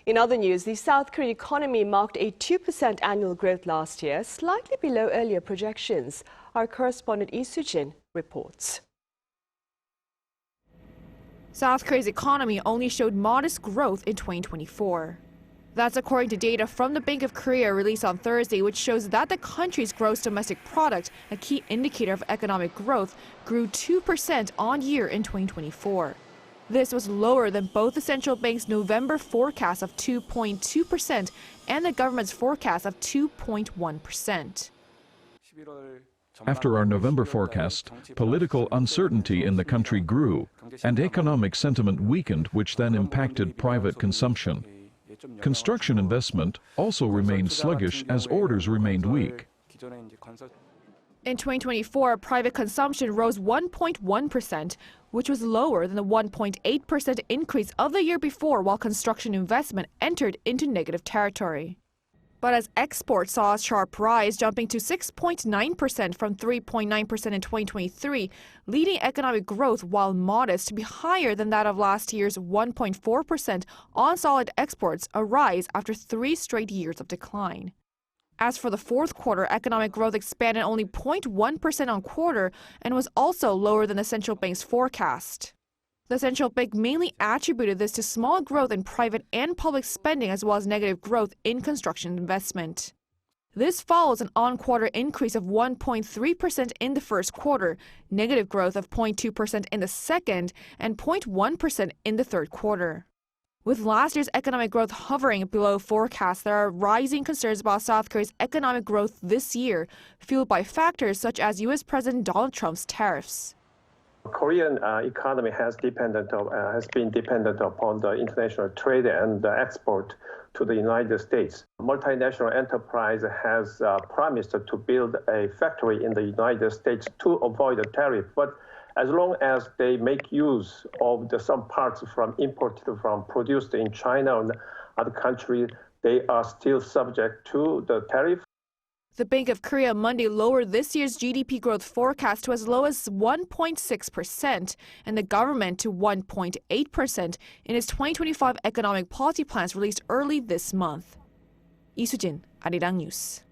In other news, the South Korean economy marked a 2% annual growth last year, slightly below earlier projections. Our correspondent Lee Soo-jin reports. South Korea's economy only showed modest growth in 2024. That's according to data from the Bank of Korea released on Thursday, which shows that the country's gross domestic product, a key indicator of economic growth, grew 2% on year in 2024. This was lower than both the central bank's November forecast of 2.2% and the government's forecast of 2.1%. After our November forecast, political uncertainty in the country grew, and economic sentiment weakened, which then impacted private consumption. Construction investment also remained sluggish as orders remained weak. In 2024, private consumption rose 1.1%, which was lower than the 1.8% increase of the year before, while construction investment entered into negative territory. But as exports saw a sharp rise, jumping to 6.9% from 3.9% in 2023, leading economic growth, while modest, to be higher than that of last year's 1.4% on solid exports, a rise after 3 straight years of decline. As for the fourth quarter, economic growth expanded only 0.1% on quarter and was also lower than the central bank's forecast. The central bank mainly attributed this to small growth in private and public spending, as well as negative growth in construction investment. This follows an on-quarter increase of 1.3% in the first quarter, negative growth of 0.2% in the second, and 0.1% in the third quarter. With last year's economic growth hovering below forecasts, there are rising concerns about South Korea's economic growth this year, fueled by factors such as U.S. President Donald Trump's tariffs. Korean economy has been dependent upon the international trade and the export to the United States. Multinational enterprise has promised to build a factory in the United States to avoid the tariff, but as long as they make use of some parts produced in China and other countries, they are still subject to the tariff. The Bank of Korea Monday lowered this year's GDP growth forecast to as low as 1.6% and the government to 1.8% in its 2025 economic policy plans released early this month. Lee Soo-jin, Arirang News.